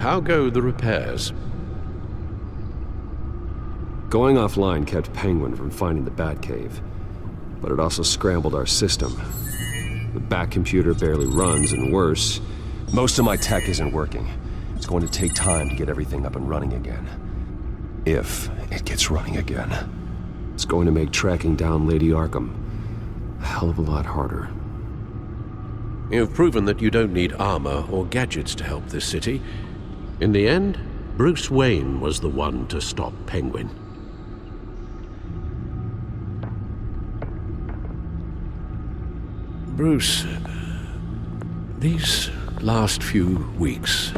How go the repairs? Going offline kept Penguin from finding the Batcave, but it also scrambled our system. The Bat computer barely runs, and worse, most of my tech isn't working. It's going to take time to get everything up and running again. If it gets running again. It's going to make tracking down Lady Arkham a hell of a lot harder. You've proven that you don't need armor or gadgets to help this city. In the end, Bruce Wayne was the one to stop Penguin. Bruce, these last few weeks,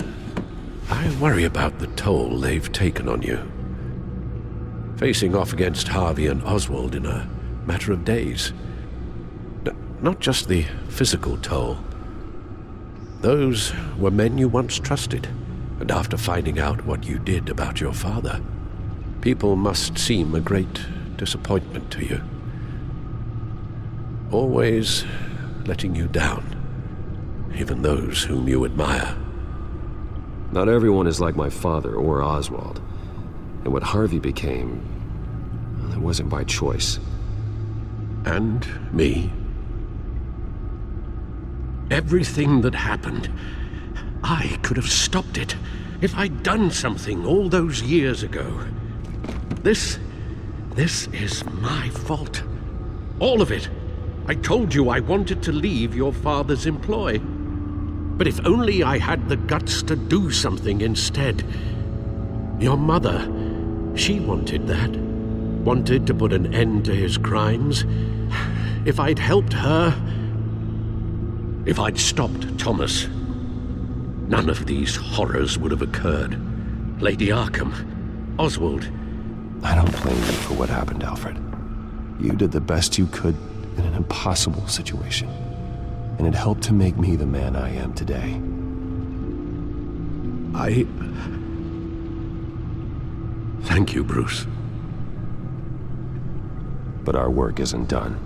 I worry about the toll they've taken on you. Facing off against Harvey and Oswald in a matter of days. Not just the physical toll. Those were men you once trusted, and after finding out what you did about your father, people must seem a great disappointment to you. Always letting you down, even those whom you admire. Not everyone is like my father or Oswald. And what Harvey became, well, it wasn't by choice. And me. Everything that happened, I could have stopped it if I'd done something all those years ago. This is my fault. All of it. I told you I wanted to leave your father's employ. But if only I had the guts to do something instead. Your mother, she wanted that. Wanted to put an end to his crimes. If I'd helped her, if I'd stopped Thomas, none of these horrors would have occurred. Lady Arkham, Oswald. I don't blame you for what happened, Alfred. You did the best you could in an impossible situation, and it helped to make me the man I am today. Thank you, Bruce. But our work isn't done.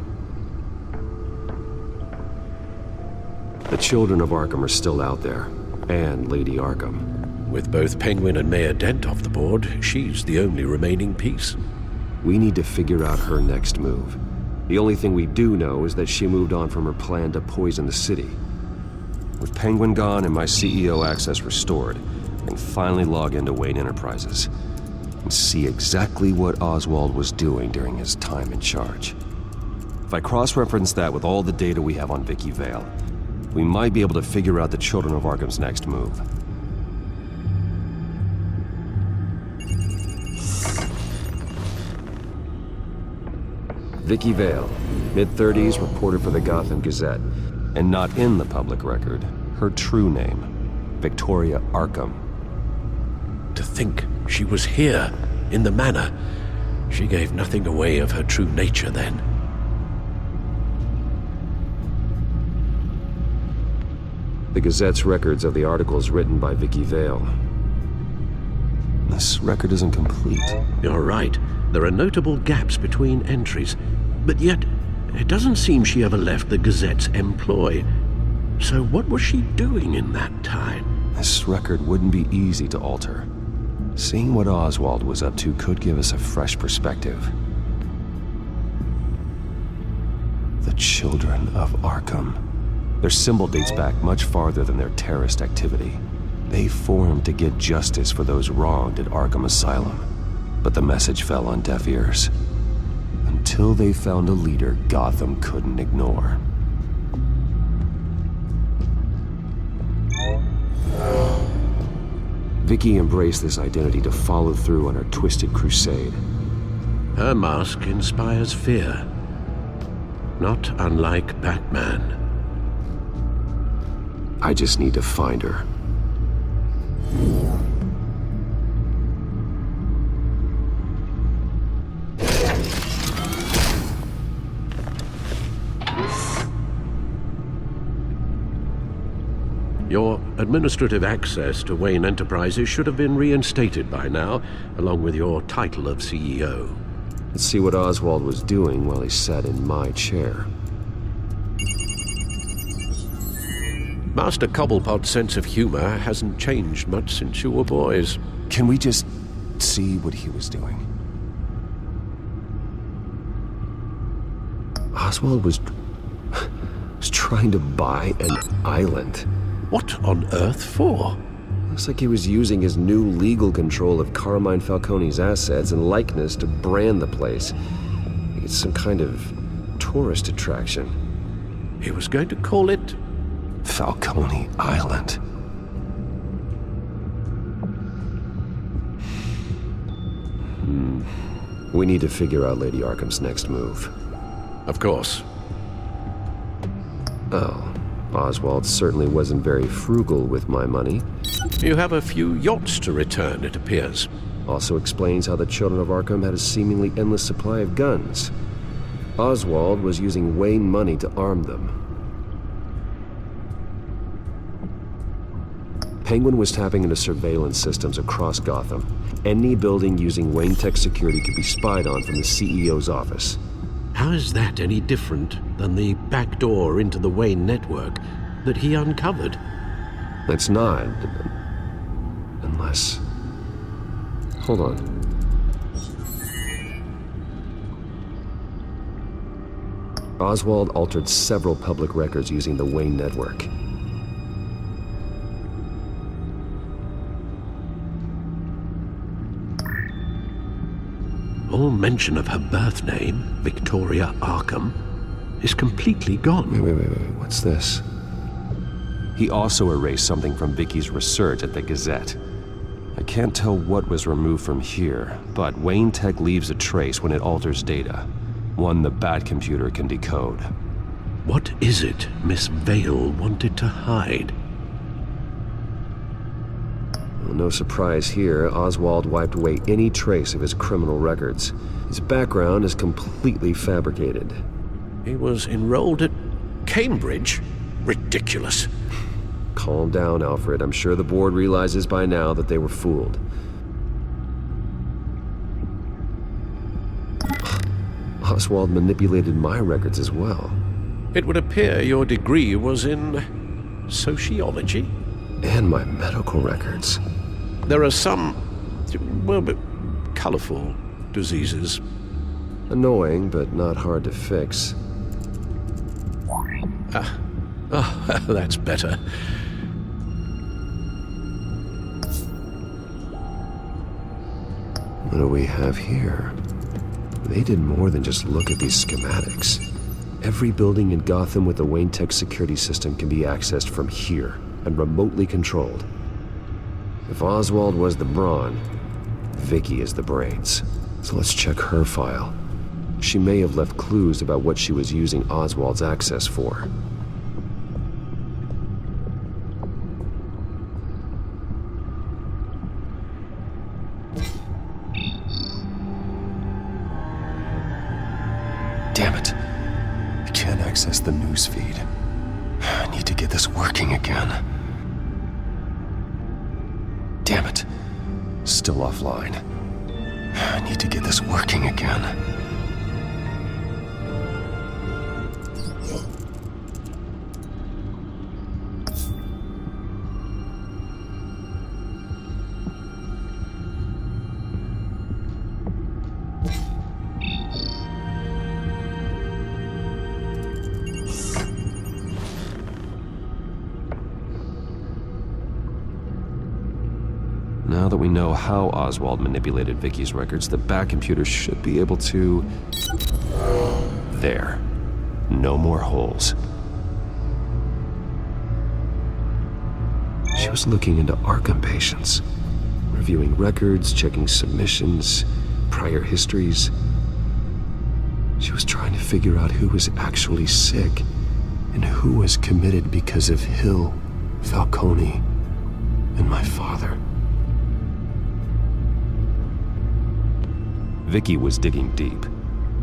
The children of Arkham are still out there, and Lady Arkham. With both Penguin and Mayor Dent off the board, she's the only remaining piece. We need to figure out her next move. The only thing we do know is that she moved on from her plan to poison the city. With Penguin gone and my CEO access restored, I can finally log into Wayne Enterprises and see exactly what Oswald was doing during his time in charge. If I cross-reference that with all the data we have on Vicky Vale, we might be able to figure out the Children of Arkham's next move. Vicky Vale, mid-30s, reporter for the Gotham Gazette, and not in the public record, her true name, Victoria Arkham. To think she was here, in the manor. She gave nothing away of her true nature then. The Gazette's records of the articles written by Vicky Vale. This record isn't complete. You're right. There are notable gaps between entries, but yet it doesn't seem she ever left the Gazette's employ. So what was she doing in that time? This record wouldn't be easy to alter. Seeing what Oswald was up to could give us a fresh perspective. The Children of Arkham. Their symbol dates back much farther than their terrorist activity. They formed to get justice for those wronged at Arkham Asylum. But the message fell on deaf ears. Until they found a leader Gotham couldn't ignore. Vicky embraced this identity to follow through on her twisted crusade. Her mask inspires fear. Not unlike Batman. I just need to find her. Your administrative access to Wayne Enterprises should have been reinstated by now, along with your title of CEO. Let's see what Oswald was doing while he sat in my chair. Master Cobblepot's sense of humor hasn't changed much since you were boys. Can we just see what he was doing? Oswald was trying to buy an island. What on earth for? Looks like he was using his new legal control of Carmine Falcone's assets and likeness to brand the place. It's some kind of tourist attraction. He was going to call it Falcone Island. We need to figure out Lady Arkham's next move. Of course. Oh, Oswald certainly wasn't very frugal with my money. You have a few yachts to return, it appears. Also explains how the children of Arkham had a seemingly endless supply of guns. Oswald was using Wayne money to arm them. Penguin was tapping into surveillance systems across Gotham. Any building using Wayne Tech security could be spied on from the CEO's office. How is that any different than the back door into the Wayne network that he uncovered? It's not. Unless... Hold on. Oswald altered several public records using the Wayne network. All mention of her birth name, Victoria Arkham, is completely gone. Wait, what's this? He also erased something from Vicky's research at the Gazette. I can't tell what was removed from here, but Wayne Tech leaves a trace when it alters data. One the Bat computer can decode. What is it Miss Vale wanted to hide? Well, no surprise here, Oswald wiped away any trace of his criminal records. His background is completely fabricated. He was enrolled at Cambridge? Ridiculous. Calm down, Alfred. I'm sure the board realizes by now that they were fooled. Oswald manipulated my records as well. It would appear your degree was in sociology? And my medical records. There are some, well, colorful diseases. Annoying, but not hard to fix. Oh, that's better. What do we have here? They did more than just look at these schematics. Every building in Gotham with the Wayne Tech security system can be accessed from here and remotely controlled. If Oswald was the brawn, Vicky is the brains. So let's check her file. She may have left clues about what she was using Oswald's access for. Damn it. I can't access the news feed. I need to get this working again. Damn it. Still offline. I need to get this working again. Now that we know how Oswald manipulated Vicky's records, the Bat computer should be able to... There. No more holes. She was looking into Arkham patients, reviewing records, checking submissions, prior histories. She was trying to figure out who was actually sick and who was committed because of Hill, Falcone, and my father. Vicky was digging deep.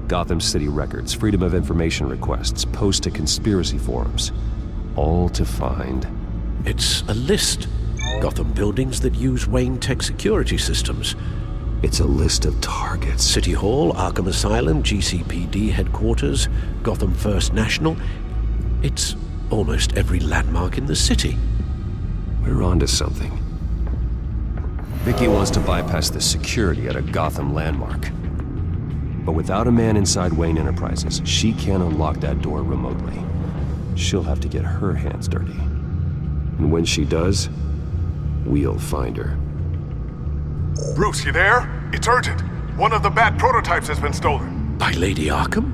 Gotham City records, Freedom of Information requests, posts to conspiracy forums. All to find... It's a list. Gotham buildings that use Wayne Tech security systems. It's a list of targets. City Hall, Arkham Asylum, GCPD headquarters, Gotham First National. It's almost every landmark in the city. We're onto something. Vicky wants to bypass the security at a Gotham landmark. But without a man inside Wayne Enterprises, she can't unlock that door remotely. She'll have to get her hands dirty. And when she does, we'll find her. Bruce, you there? It's urgent. One of the Bat prototypes has been stolen. By Lady Arkham?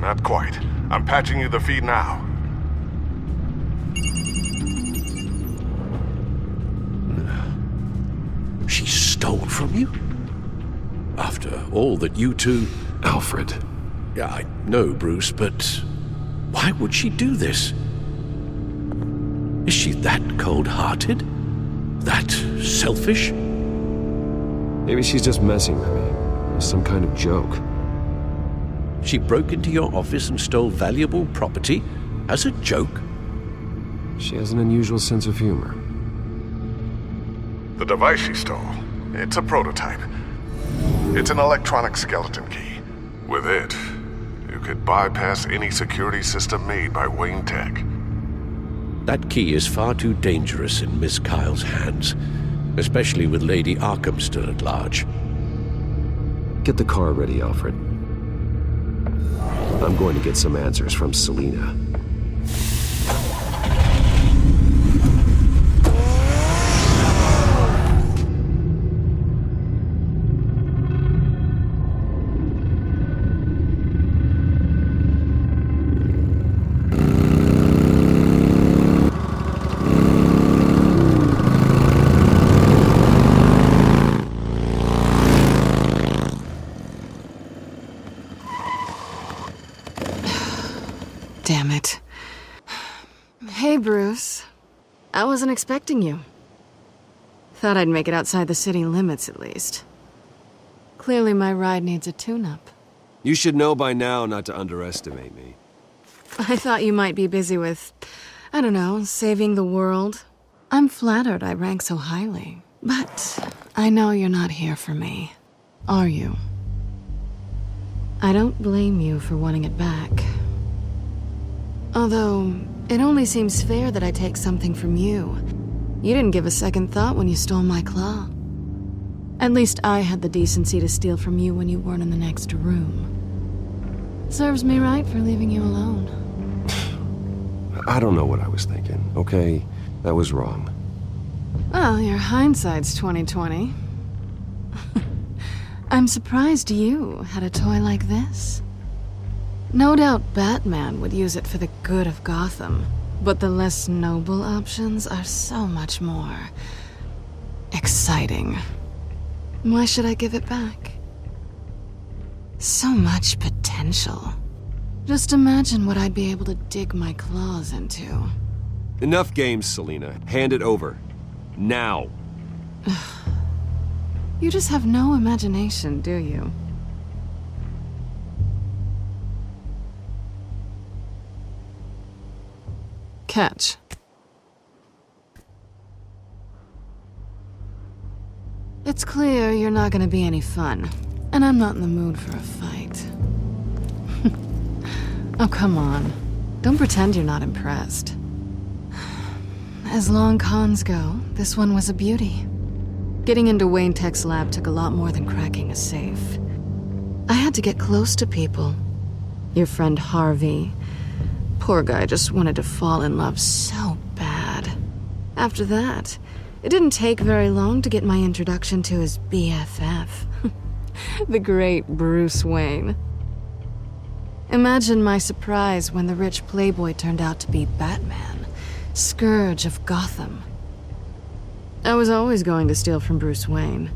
Not quite. I'm patching you the feed now. She stole from you? After all that you two... Alfred. Yeah, I know, Bruce, but why would she do this? Is she that cold-hearted? That selfish? Maybe she's just messing with me. It's some kind of joke. She broke into your office and stole valuable property as a joke? She has an unusual sense of humor. The device she stole, it's a prototype. It's an electronic skeleton key. With it, you could bypass any security system made by Wayne Tech. That key is far too dangerous in Miss Kyle's hands, especially with Lady Arkham still at large. Get the car ready, Alfred. I'm going to get some answers from Selina. Damn it. Hey, Bruce. I wasn't expecting you. Thought I'd make it outside the city limits, at least. Clearly my ride needs a tune-up. You should know by now not to underestimate me. I thought you might be busy with, I don't know, saving the world. I'm flattered I rank so highly. But I know you're not here for me, are you? I don't blame you for wanting it back. Although, it only seems fair that I take something from you. You didn't give a second thought when you stole my claw. At least I had the decency to steal from you when you weren't in the next room. Serves me right for leaving you alone. I don't know what I was thinking, okay? That was wrong. Well, your hindsight's 20/20. I'm surprised you had a toy like this. No doubt Batman would use it for the good of Gotham, but the less noble options are so much more exciting. Why should I give it back? So much potential. Just imagine what I'd be able to dig my claws into. Enough games, Selina. Hand it over. Now. You just have no imagination, do you? Catch. It's clear you're not gonna be any fun, and I'm not in the mood for a fight. Oh, come on. Don't pretend you're not impressed. As long cons go, this one was a beauty. Getting into Wayne Tech's lab took a lot more than cracking a safe. I had to get close to people. Your friend Harvey. Poor guy just wanted to fall in love so bad. After that, it didn't take very long to get my introduction to his BFF. The great Bruce Wayne. Imagine my surprise when the rich playboy turned out to be Batman, scourge of Gotham. I was always going to steal from Bruce Wayne.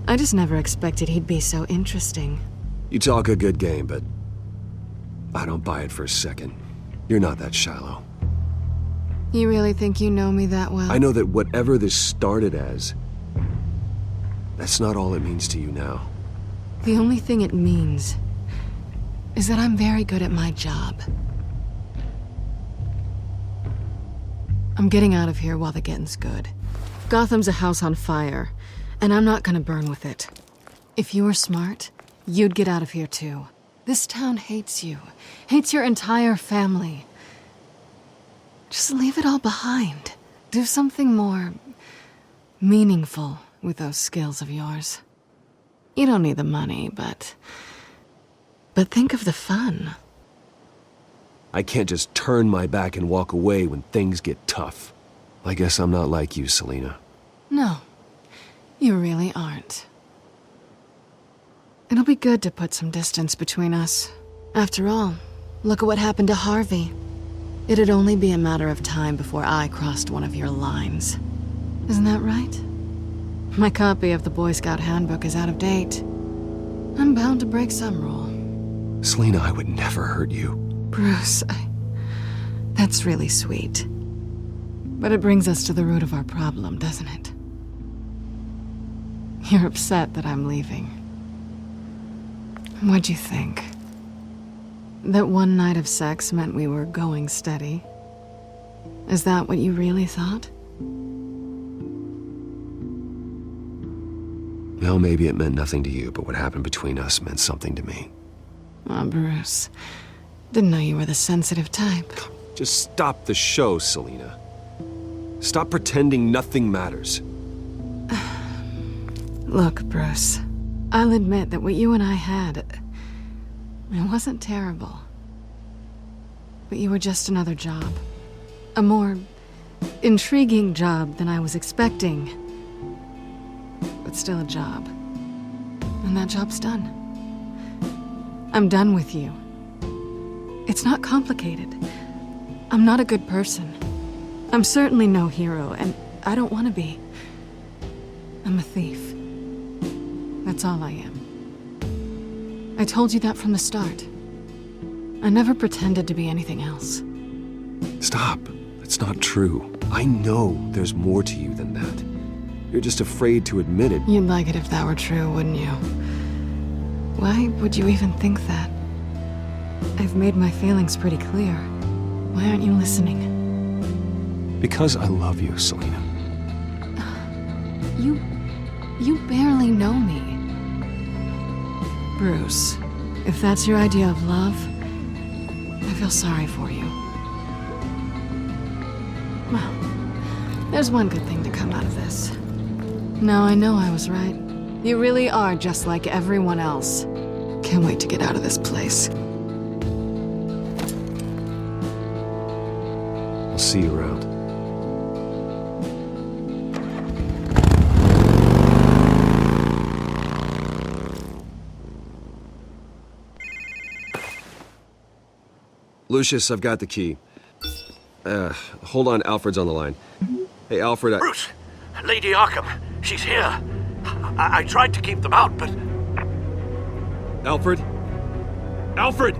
I just never expected he'd be so interesting. You talk a good game, but I don't buy it for a second. You're not that shallow. You really think you know me that well? I know that whatever this started as, that's not all it means to you now. The only thing it means is that I'm very good at my job. I'm getting out of here while the getting's good. Gotham's a house on fire, and I'm not gonna burn with it. If you were smart, you'd get out of here too. This town hates you, hates your entire family. Just leave it all behind. Do something more meaningful with those skills of yours. You don't need the money, but think of the fun. I can't just turn my back and walk away when things get tough. I guess I'm not like you, Selina. No, you really aren't. It'll be good to put some distance between us. After all, look at what happened to Harvey. It'd only be a matter of time before I crossed one of your lines. Isn't that right? My copy of the Boy Scout Handbook is out of date. I'm bound to break some rule. Selina, I would never hurt you. Bruce, that's really sweet. But it brings us to the root of our problem, doesn't it? You're upset that I'm leaving. What'd you think? That one night of sex meant we were going steady? Is that what you really thought? Well, maybe it meant nothing to you, but what happened between us meant something to me. Oh, Bruce. Didn't know you were the sensitive type. Just stop the show, Selina. Stop pretending nothing matters. Look, Bruce. I'll admit that what you and I had, it wasn't terrible. But you were just another job. A more intriguing job than I was expecting. But still a job. And that job's done. I'm done with you. It's not complicated. I'm not a good person. I'm certainly no hero, and I don't want to be. I'm a thief. That's all I am. I told you that from the start. I never pretended to be anything else. Stop. That's not true. I know there's more to you than that. You're just afraid to admit it. You'd like it if that were true, wouldn't you? Why would you even think that? I've made my feelings pretty clear. Why aren't you listening? Because I love you, Selina. You barely know me. Bruce, if that's your idea of love, I feel sorry for you. Well, there's one good thing to come out of this. Now I know I was right. You really are just like everyone else. Can't wait to get out of this place. I'll see you around. Lucius, I've got the key. Hold on, Alfred's on the line. Hey, Alfred, Bruce! Lady Arkham! She's here! I tried to keep them out, but... Alfred? Alfred!